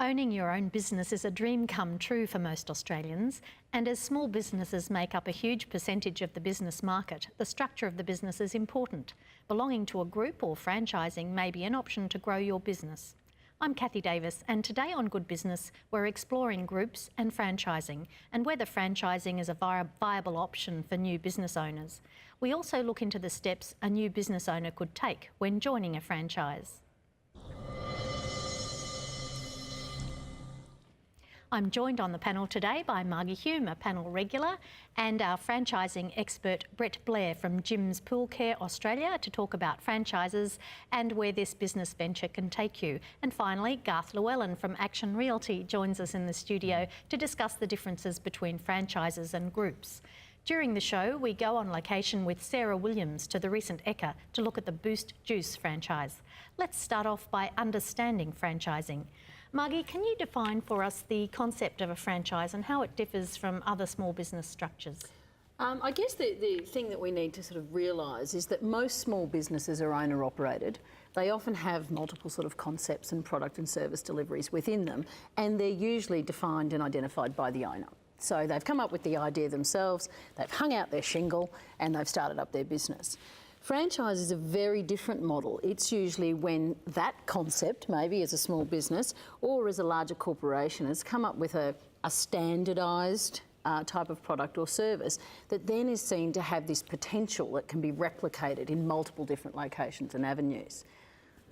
Owning your own business is a dream come true for most Australians, and as small businesses make up a huge percentage of the business market, the structure of the business is important. Belonging to a group or franchising may be an option to grow your business. I'm Kathy Davis, and today on Good Business, we're exploring groups and franchising and whether franchising is a viable option for new business owners. We also look into the steps a new business owner could take when joining a franchise. I'm joined on the panel today by Margie Hume, a panel regular, and our franchising expert Brett Blair from Jim's Pool Care Australia to talk about franchises and where this business venture can take you. And finally, Garth Llewellyn from Action Realty joins us in the studio to discuss the differences between franchises and groups. During the show, we go on location with Sarah Williams to the recent Ekka to look at the Boost Juice franchise. Let's start off by understanding franchising. Margie, can you define for us the concept of a franchise and how it differs from other small business structures? I guess the thing that we need to sort of realise is that most small businesses are owner-operated. They often have multiple sort of concepts and product and service deliveries within them, and they're usually defined and identified by the owner. So they've come up with the idea themselves, they've hung out their shingle, and they've started up their business. Franchise is a very different model. It's usually when that concept, maybe as a small business or as a larger corporation, has come up with a standardised type of product or service that then is seen to have this potential that can be replicated in multiple different locations and avenues.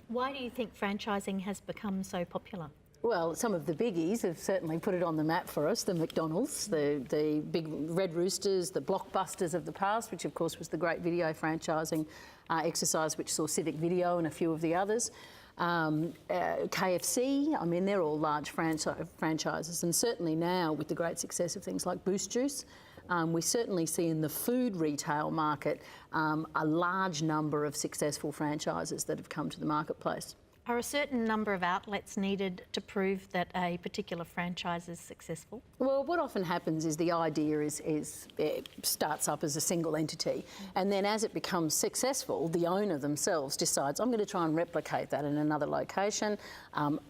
Why do you think franchising has become so popular? Well, some of the biggies have certainly put it on the map for us, the McDonald's, the big Red Roosters, the Blockbusters of the past, which of course was the great video franchising exercise which saw Civic Video and a few of the others. KFC, I mean, they're all large franchises, and certainly now with the great success of things like Boost Juice, we certainly see in the food retail market a large number of successful franchises that have come to the marketplace. Are a certain number of outlets needed to prove that a particular franchise is successful? Well, what often happens is the idea it starts up as a single entity, and then as it becomes successful, the owner themselves decides, I'm going to try and replicate that in another location,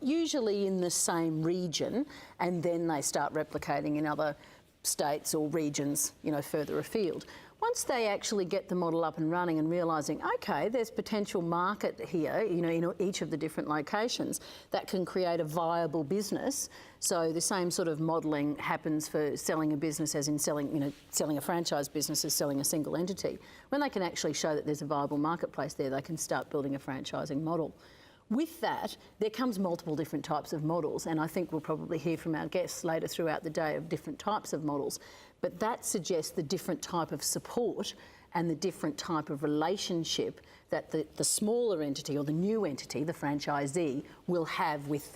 usually in the same region, and then they start replicating in other states or regions, you know, further afield. Once they actually get the model up and running and realising, OK, there's potential market here, you know, in each of the different locations that can create a viable business. So the same sort of modelling happens for selling a business as in selling a franchise business as selling a single entity. When they can actually show that there's a viable marketplace there, they can start building a franchising model. With that, there comes multiple different types of models, and I think we'll probably hear from our guests later throughout the day of different types of models, but that suggests the different type of support and the different type of relationship that the smaller entity or the new entity, the franchisee, will have with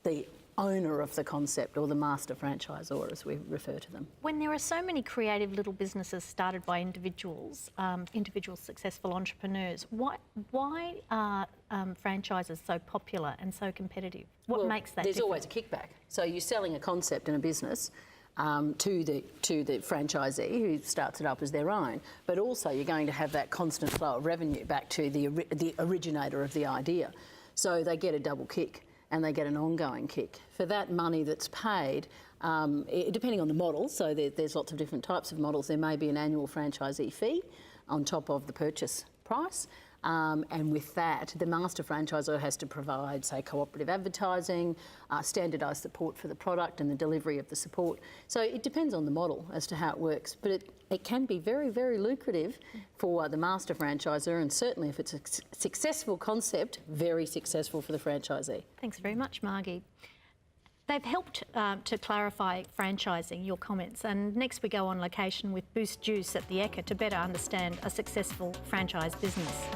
the owner of the concept or the master franchisor, as we refer to them. When there are so many creative little businesses started by individuals, successful entrepreneurs, why are franchises so popular and so competitive? What makes that different? There's always a kickback. So you're selling a concept in a business to the franchisee who starts it up as their own, but also you're going to have that constant flow of revenue back to the originator of the idea. So they get a double kick, and they get an ongoing kick. For that money that's paid, depending on the model, so there's lots of different types of models, there may be an annual franchisee fee on top of the purchase price. And with that, the master franchisor has to provide, say, cooperative advertising, standardised support for the product and the delivery of the support. So it depends on the model as to how it works, but it can be very, very lucrative for the master franchisor, and certainly if it's a successful concept, very successful for the franchisee. Thanks very much, Margie. They've helped to clarify franchising, your comments, and next we go on location with Boost Juice at the Ekka to better understand a successful franchise business.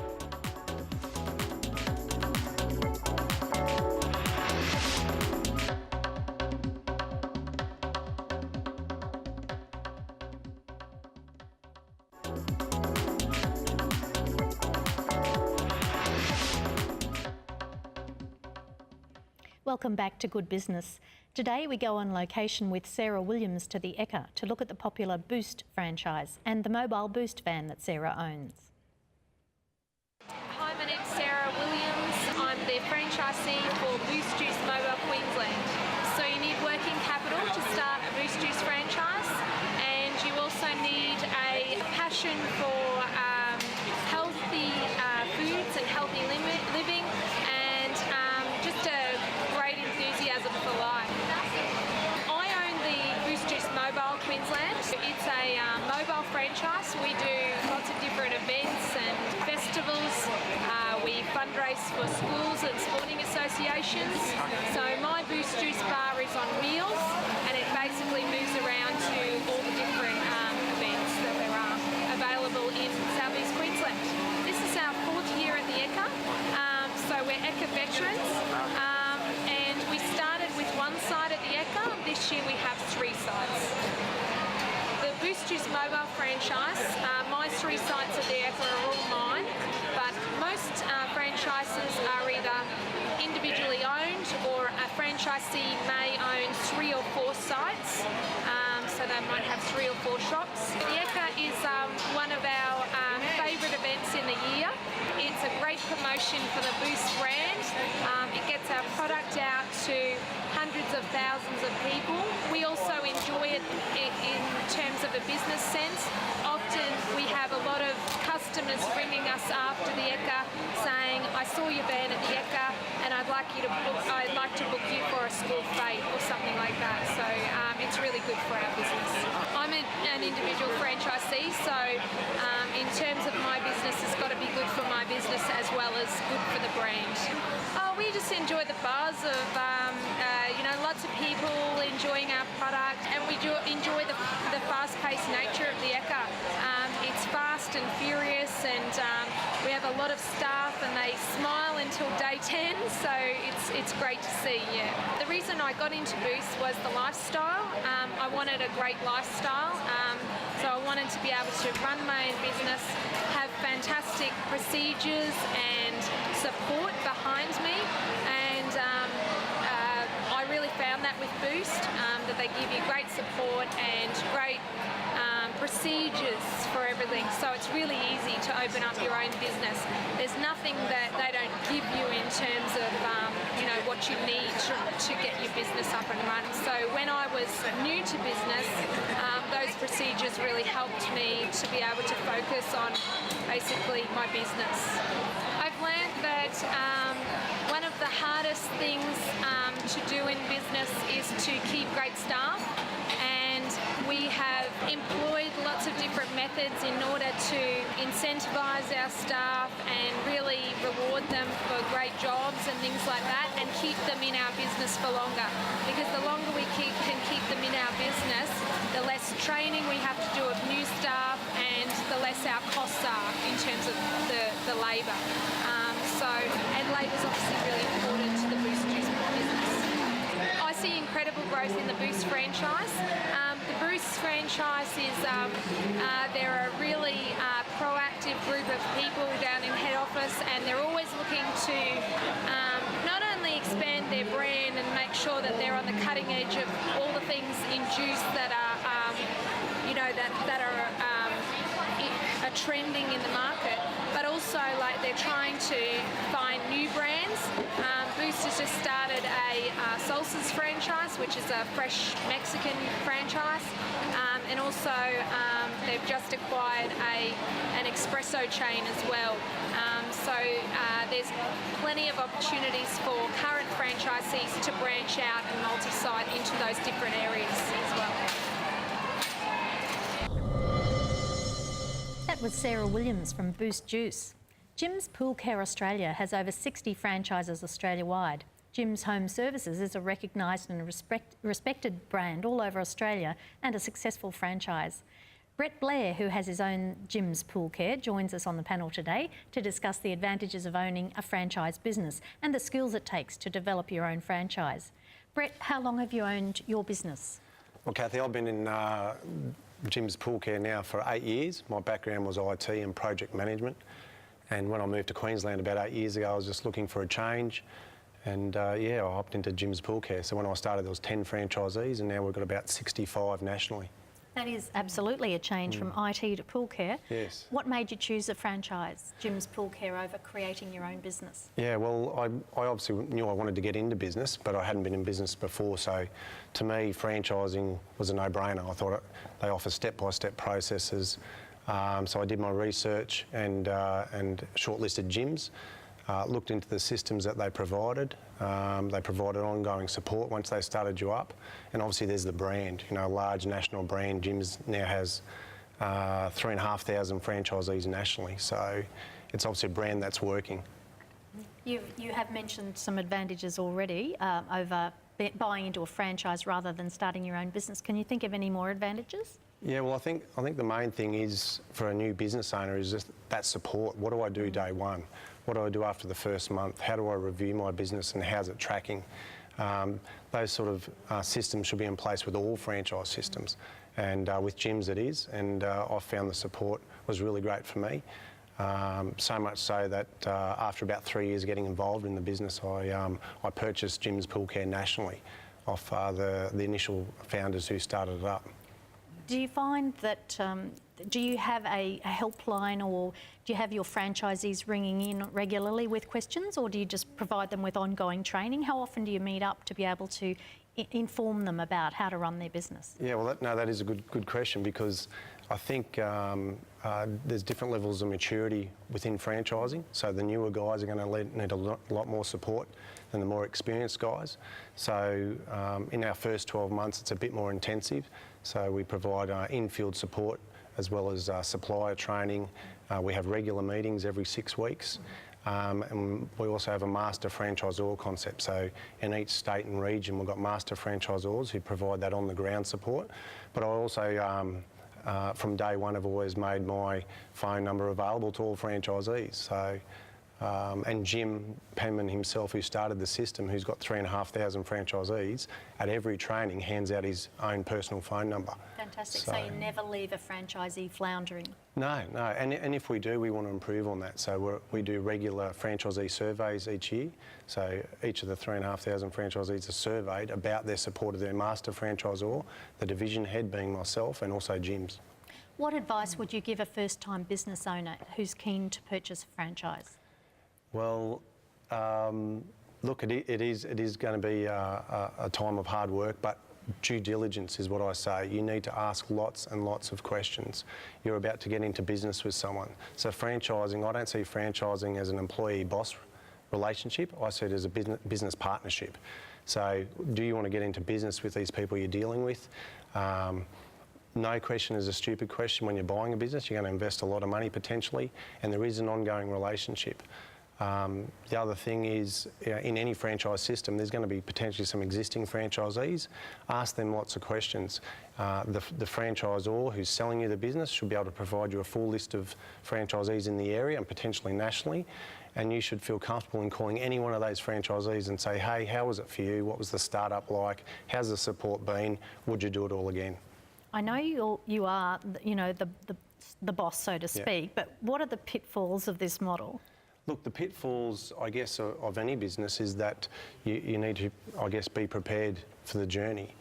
Welcome back to Good Business. Today we go on location with Sarah Williams to the Ekka to look at the popular Boost franchise and the mobile Boost van that Sarah owns. Hi, my name's Sarah Williams. I'm the franchisee for Boost Juice Mobile Queensland. passion for healthy foods and healthy living, and just a great enthusiasm for life. I own the Boost Juice Mobile Queensland. It's a mobile franchise. We do lots of different events and festivals. We fundraise for schools and sporting associations. So my Boost Juice bar is on wheels, and it basically moves around to all the different events that there are available in Southeast Queensland. This is our 4th year at the ECA, so we're ECA veterans, and we started with one site at the ECA. This year we have 3 sites. The Boost Juice Mobile franchise, my 3 sites at the ECA are all mine, but most franchises are either individually owned, or a franchisee may own 3 or 4 sites, so they might have 3 or 4 shops. The ECA is one of our favourite events in the year. It's a great promotion for the Boost brand. It gets our product out to hundreds of thousands of people. We also enjoy it in terms of a business sense. Often we have a lot of customers ringing us after the ECA saying, I saw your van at the ECA and I'd like to book you for a school fete or something like that. So it's really good for our business. I'm an individual franchisee, so in terms of my business, it's got to be good for my business as well as good for the brand. We just enjoy the buzz of lots of people enjoying our product, and we do enjoy the fast-paced nature of the ECA. It's fast and furious, and we have a lot of staff, and they smile until day 10, so it's great to see. Yeah. The reason I got into Boost was the lifestyle. I wanted a great lifestyle, so I wanted to be able to run my own business, have fantastic procedures and support behind me, and I really found that with Boost, that they give you great support and great procedures for everything. So it's really easy to open up your own business. There's nothing that they don't give you in terms of what you need to get your business up and running. So when I was new to business, those procedures really helped me to be able to focus on basically my business. I've learned that one of the hardest things to do in business is to keep great staff, and we have employed lots of different methods in order to incentivise our staff and really reward them for great jobs and things like that, and keep them in our business for longer. Because the longer we can keep them in our business, the less training we have to do of new staff, and the less our costs are in terms of the labour. And labour is obviously really important to the Boost Juice business. I see incredible growth in the Boost franchise. The Boost franchise is they're a really proactive group of people down in head office, and they're always looking to not only expand their brand and make sure that they're on the cutting edge of all the things in juice that are are trending in the market, but also they're trying to find new brands. Boost has just started a salsas franchise, which is a fresh Mexican franchise, and also they've just acquired an espresso chain as well. So there's plenty of opportunities for current franchisees to branch out and multi-site into those different areas as well. That was Sarah Williams from Boost Juice. Jim's Pool Care Australia has over 60 franchises Australia-wide. Jim's Home Services is a recognised and respected brand all over Australia and a successful franchise. Brett Blair, who has his own Jim's Pool Care, joins us on the panel today to discuss the advantages of owning a franchise business and the skills it takes to develop your own franchise. Brett, how long have you owned your business? Well, Kathy, I've been in Jim's Pool Care now for 8 years. My background was IT and project management. And when I moved to Queensland about 8 years ago, I was just looking for a change. And I hopped into Jim's Pool Care. So when I started, there was 10 franchisees, and now we've got about 65 nationally. That is absolutely a change from IT to pool care. Yes. What made you choose a franchise, Jim's Pool Care, over creating your own business? Yeah, well, I obviously knew I wanted to get into business, but I hadn't been in business before. So to me, franchising was a no-brainer. I thought they offer step-by-step processes. So I did my research and shortlisted gyms, looked into the systems that they provided. They provided ongoing support once they started you up. And obviously there's the brand, you know, a large national brand. Gyms now has 3,500 franchisees nationally. So it's obviously a brand that's working. You have mentioned some advantages already over buying into a franchise rather than starting your own business. Can you think of any more advantages? Yeah, well, I think the main thing is for a new business owner is just that support. What do I do day one? What do I do after the first month? How do I review my business and how's it tracking? Those sort of systems should be in place with all franchise systems, and with gyms it is. And I found the support was really great for me. So much so that after about 3 years getting involved in the business, I purchased Jim's Pool Care nationally off the initial founders who started it up. Do you find that, do you have a helpline, or do you have your franchisees ringing in regularly with questions, or do you just provide them with ongoing training? How often do you meet up to be able to inform them about how to run their business? Yeah, well, that is a good question, because I think there's different levels of maturity within franchising. So the newer guys are going to need a lot more support than the more experienced guys. So in our first 12 months, it's a bit more intensive. So we provide in-field support as well as supplier training. We have regular meetings every 6 weeks. And we also have a master franchisor concept. So in each state and region, we've got master franchisors who provide that on-the-ground support. But I also, from day one, have always made my phone number available to all franchisees. So, and Jim Penman himself, who started the system, who's got 3,500 franchisees, at every training hands out his own personal phone number. Fantastic. So you never leave a franchisee floundering? No. And if we do, we want to improve on that. So we do regular franchisee surveys each year. So each of the 3,500 franchisees are surveyed about their support of their master franchisor, the division head being myself, and also Jim's. What advice would you give a first-time business owner who's keen to purchase a franchise? Well, look, it is going to be a time of hard work, but due diligence is what I say. You need to ask lots and lots of questions. You're about to get into business with someone. So franchising, I don't see franchising as an employee-boss relationship. I see it as a business partnership. So do you want to get into business with these people you're dealing with? No question is a stupid question. When you're buying a business, you're going to invest a lot of money potentially, and there is an ongoing relationship. The other thing is, in any franchise system, there's going to be potentially some existing franchisees. Ask them lots of questions. The franchisor who's selling you the business should be able to provide you a full list of franchisees in the area and potentially nationally. And you should feel comfortable in calling any one of those franchisees and say, hey, how was it for you? What was the startup like? How's the support been? Would you do it all again? I know you are, you know, the boss, so to speak, but what are the pitfalls of this model? Look, the pitfalls, I guess, of any business is that you need to, I guess, be prepared for the journey.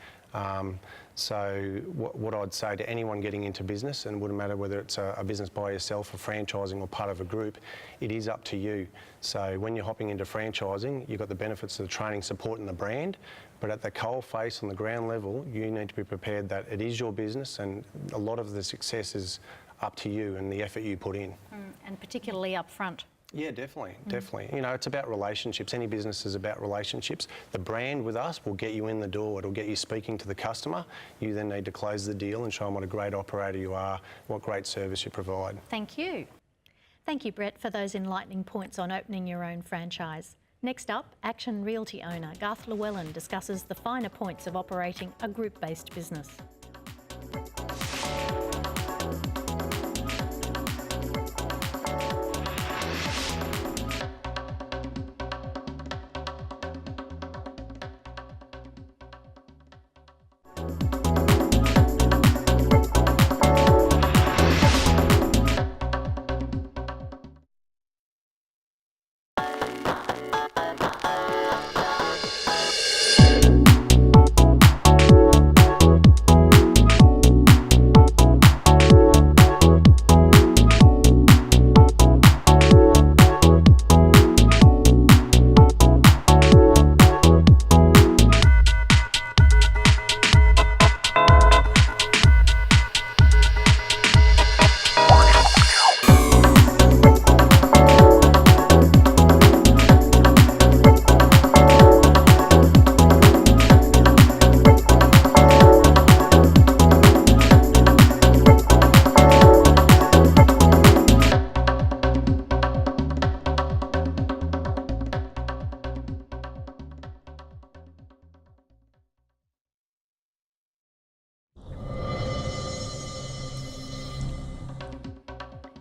So what I'd say to anyone getting into business, and it wouldn't matter whether it's a business by yourself or franchising or part of a group, it is up to you. So when you're hopping into franchising, you've got the benefits of the training, support and the brand, but at the coal face on the ground level, you need to be prepared that it is your business and a lot of the success is up to you and the effort you put in. And particularly up front. Yeah, definitely. You know, it's about relationships. Any business is about relationships. The brand with us will get you in the door. It'll get you speaking to the customer. You then need to close the deal and show them what a great operator you are, what great service you provide. Thank you. Thank you, Brett, for those enlightening points on opening your own franchise. Next up, Action Realty owner Garth Llewellyn discusses the finer points of operating a group-based business.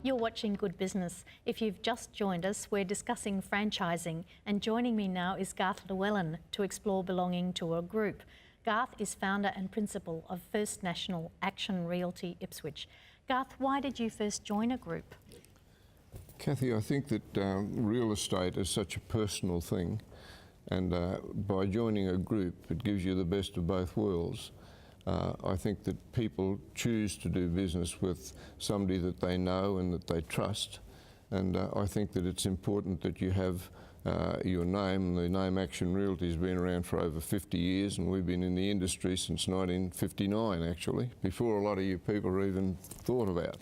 You're watching Good Business. If you've just joined us, we're discussing franchising, and joining me now is Garth Llewellyn to explore belonging to a group. Garth is founder and principal of First National Action Realty Ipswich. Garth, why did you first join a group? Kathy, I think that real estate is such a personal thing, and by joining a group it gives you the best of both worlds. I think that people choose to do business with somebody that they know and that they trust, and I think that it's important that you have your name. The name Action Realty has been around for over 50 years, and we've been in the industry since 1959 actually, before a lot of you people are even thought about.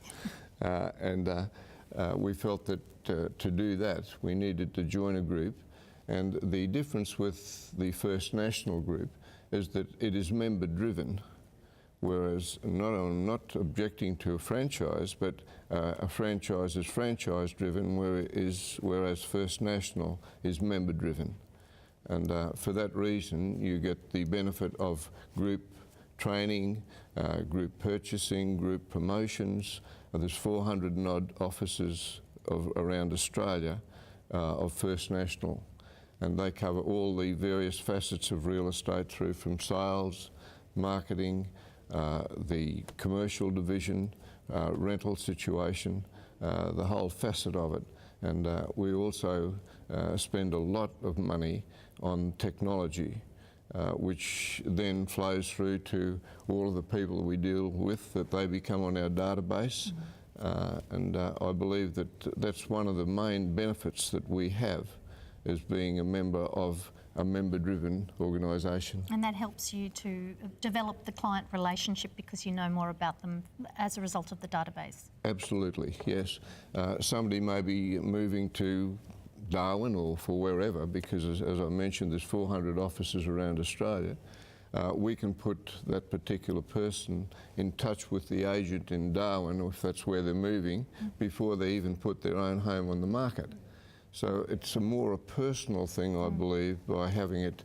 We felt that to do that we needed to join a group, and the difference with the First National group is that it is member driven, whereas I'm not objecting to a franchise, but a franchise is franchise driven, whereas First National is member driven. And for that reason you get the benefit of group training, group purchasing, group promotions. There's 400 and odd offices around Australia of First National, and they cover all the various facets of real estate, through from sales, marketing, the commercial division, rental situation, the whole facet of it. And we also spend a lot of money on technology, which then flows through to all of the people we deal with, that they become on our database. I believe that that's one of the main benefits that we have, as being a member of a member-driven organisation. And that helps you to develop the client relationship because you know more about them as a result of the database. Absolutely, yes. Somebody may be moving to Darwin or for wherever, because as I mentioned, there's 400 offices around Australia. We can put that particular person in touch with the agent in Darwin, if that's where they're moving, before they even put their own home on the market. So it's a more a personal thing, I believe, by having it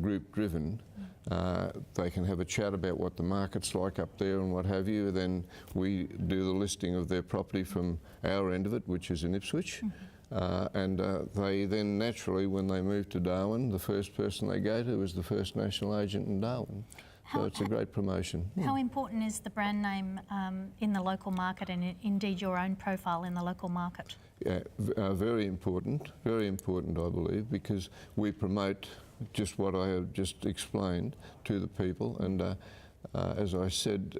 group driven. They can have a chat about what the market's like up there and what have you. Then we do the listing of their property from our end of it, which is in Ipswich. They then naturally, when they move to Darwin, the first person they go to is the First National agent in Darwin. So it's a great promotion. How important is the brand name in the local market, and indeed your own profile in the local market? Yeah, very important, I believe, because we promote just what I have just explained to the people, and as I said,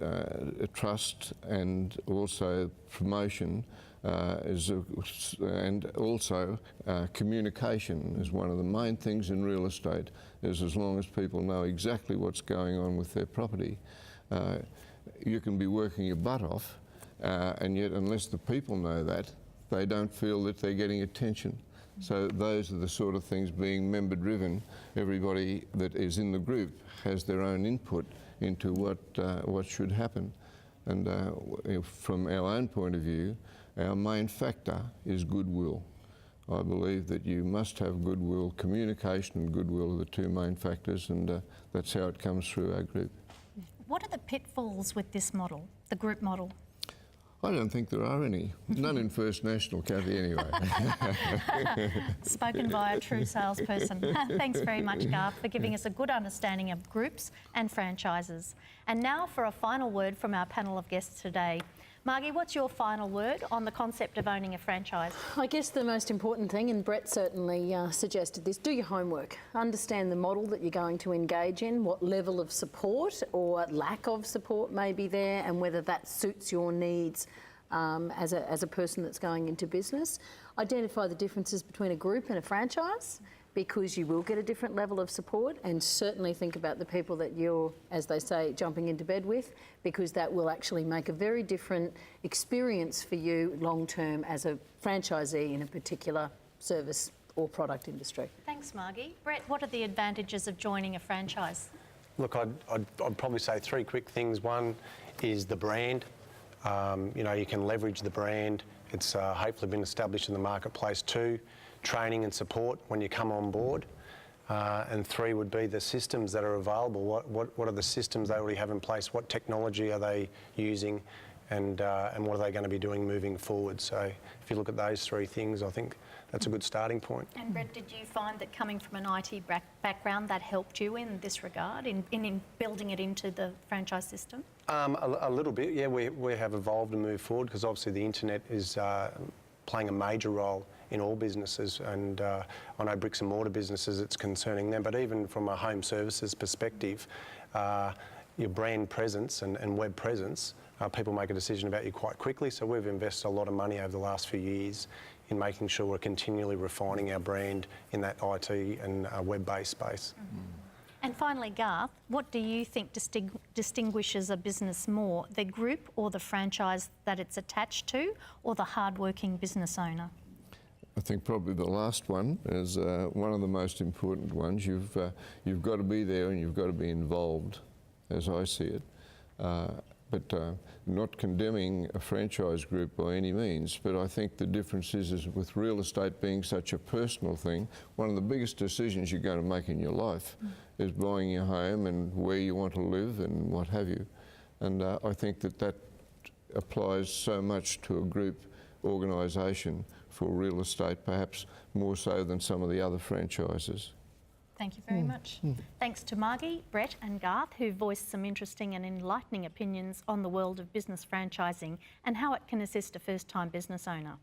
trust and also promotion and also communication is one of the main things in real estate. Is as long as people know exactly what's going on with their property, you can be working your butt off, and yet unless the people know that, they don't feel that they're getting attention. So those are the sort of things, being member driven. Everybody that is in the group has their own input into what should happen. And from our own point of view, our main factor is goodwill. I believe that you must have goodwill. Communication and goodwill are the two main factors, and that's how it comes through our group. What are the pitfalls with this model, the group model? I don't think there are any. None in First National, Kathy, anyway. Spoken by a true salesperson. Thanks very much, Garth, for giving us a good understanding of groups and franchises. And now for a final word from our panel of guests today. Margie, what's your final word on the concept of owning a franchise? I guess the most important thing, and Brett certainly suggested this, do your homework. Understand the model that you're going to engage in, what level of support or lack of support may be there, and whether that suits your needs as a person that's going into business. Identify the differences between a group and a franchise, because you will get a different level of support, and certainly think about the people that you're, as they say, jumping into bed with, because that will actually make a very different experience for you long term as a franchisee in a particular service or product industry. Thanks, Margie. Brett, what are the advantages of joining a franchise? Look, I'd probably say three quick things. One is the brand. You know, you can leverage the brand. It's hopefully been established in the marketplace. Two, training and support when you come on board. And three would be the systems that are available. What are the systems they already have in place? What technology are they using? and what are they going to be doing moving forward. So if you look at those three things, I think that's a good starting point. And Brett, did you find that coming from an IT background that helped you in this regard, in building it into the franchise system? A little bit, yeah. We have evolved and moved forward because obviously the internet is playing a major role in all businesses, and I know bricks and mortar businesses, it's concerning them, but even from a home services perspective, your brand presence and web presence, people make a decision about you quite quickly. So we've invested a lot of money over the last few years in making sure we're continually refining our brand in that IT and web-based space. Mm-hmm. And finally, Garth, what do you think distinguishes a business more, the group or the franchise that it's attached to, or the hard-working business owner? I think probably the last one is one of the most important ones. You've got to be there and you've got to be involved, as I see it. But not condemning a franchise group by any means, but I think the difference is with real estate being such a personal thing, one of the biggest decisions you're going to make in your life is buying your home and where you want to live and what have you. And I think that applies so much to a group organisation for real estate, perhaps more so than some of the other franchises. Thank you very much. Thanks to Margie, Brett and Garth, who voiced some interesting and enlightening opinions on the world of business franchising and how it can assist a first-time business owner.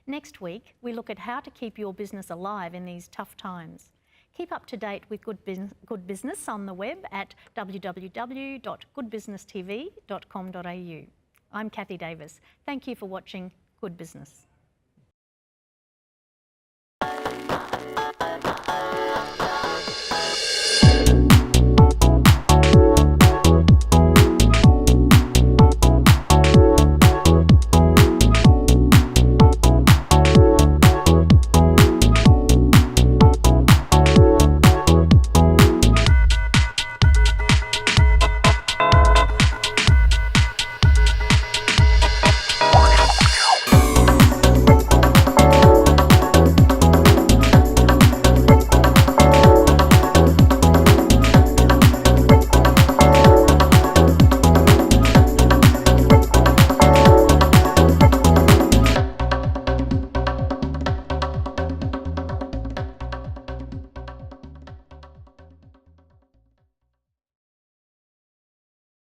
Next week, we look at how to keep your business alive in these tough times. Keep up to date with Good Business on the web at www.goodbusinesstv.com.au. I'm Kathy Davis. Thank you for watching Good Business.